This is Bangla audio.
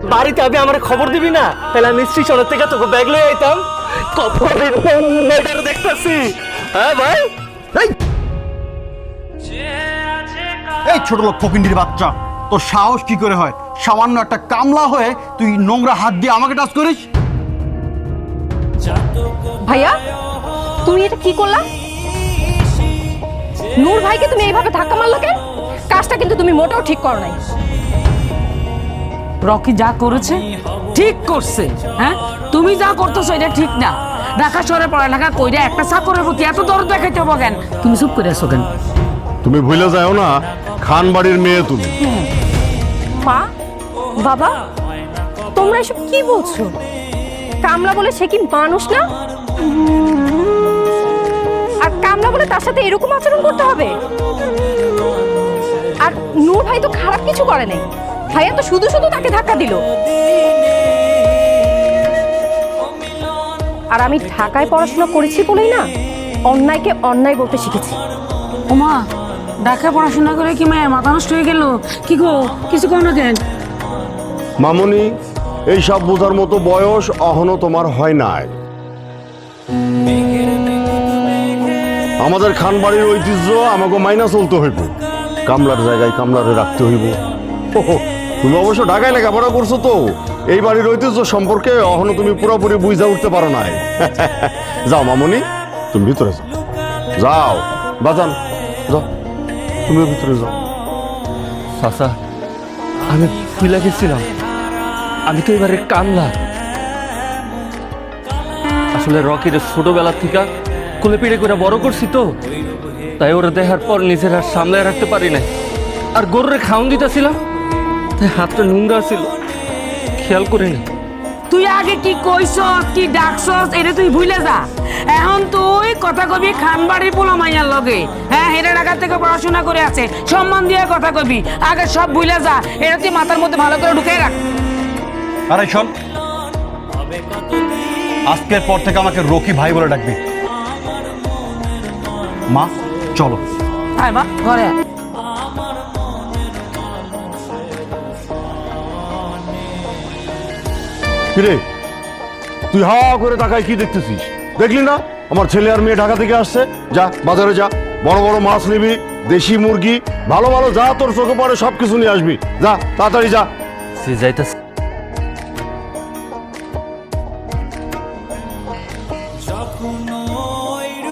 বাড়িতে আমি আমার খবর দিবি না, তাহলে আমি স্টেশনের থেকে তোকে ব্যাগ লয়ে আইতাম। কতদিন পর দেখতেছি। হ্যাঁ ভাই, এই ছোট লোক ফকিন্ডির বাচ্চা, তোর সাহস কি করে হয় সামান্য একটা কামলা হয়ে তুই নোংরা হাত দিয়ে আমাকে টাচ করিস? ভাইয়া, তুমি এটা কি করলা? নূর ভাইকে তুমি এইভাবে ধাক্কা মারলো কেন? কাজটা কিন্তু তুমি মোটেও ঠিক করো নাই। রকি যা করেছে ঠিক করছে। হ্যাঁ, তুমি যা করতেছো এটা ঠিক না। ঢাকা শহরে পড়ালেখা কইরা একটা চাকরের প্রতি এত দরদ দেখাইতে হবে কেন? তুমি চুপ করে আছো কেন? তুমি ভুলে যাও না, খান বাড়ির মেয়ে তুমি। মা, বাবা, তোমরা এসব কি বলছো? কামলা বলে সে কি মানুষ না? আর কামলা বলে তার সাথে এরকম আচরণ করতে হবে? আর নূর ভাই তো খারাপ কিছু করে নাই, ভাইয়া তো শুধু শুধু তাকে ধাক্কা দিল। আর আমি ঢাকায় পড়াশোনা করেছি বলেই না অন্যায়কে অন্যায় বলতে শিখেছি। ওমা, ঢাকায় পড়াশোনা করে কি মায়ের মাথা নষ্ট হয়ে গেল? কি গো, কিছু কও না কেন? মামনি, এই সব বোঝার মতো বয়স অহনো তোমার হয় নাই। আমাদের খান বাড়ির ঐতিহ্য আমাকে মাইনা চলতে হইব। কামলার জায়গায় কামলারে রাখতে হইব। ওহো, তুমি অবশ্য ঢাকায় লেখাপড়া করছো, তো এই বাড়ির ঐতিহ্য সম্পর্কে অহনো তুমি পুরোপুরি বুঝা উঠতে পারো নাই। যাও মামনি, তুমি ভিতরে যাও। যাও বাজান, যাও, তুমি ভিতরে যাও। চাচা, আমি ভুলে গেছিলাম, আমি তো এবারে কামলা। আসলে রকির ছোটবেলা থেকে কোলে পিড়ে করে বড় করছি, তো তাই ওরা দেখার পর নিজের হাত সামলে রাখতে পারি নাই। আর গরুরে খাওন দিতেছিলাম, তাই হাতটা নোংরা ছিল, খেয়াল করিনি। তুই আগে কি কইছস, কি ডাকছস, এটা তুই ভুলে যা। এখন তুই কথা কবি খান বাড়ির পোলা মাইয়ার লগে। হ্যাঁ, হেরা ঢাকা থেকে পড়াশোনা করে আছে, সম্মান দিয়ে কথা কবি। আগে সব ভুলে যা, এটা তুই মাথার মধ্যে ভালো করে ঢুকে রাখ। আরে শোন, আজকের পর থেকে আমাকে রকি ভাই বলে ডাকবি। মা চলো। আয় মা, ঘরে আয়। কিরে, তুই হা করে টাকায় কি দেখতেছিস? দেখলি না আমার ছেলে আর মেয়ে ঢাকা থেকে আসছে? যা বাজারে যা, বড় বড় মাছ নিবি, দেশি মুরগি, ভালো ভালো যা তোর চোখে পড়ে সবকিছু নিয়ে আসবি। যা তাড়াতাড়ি যা। সে যাইতেছে।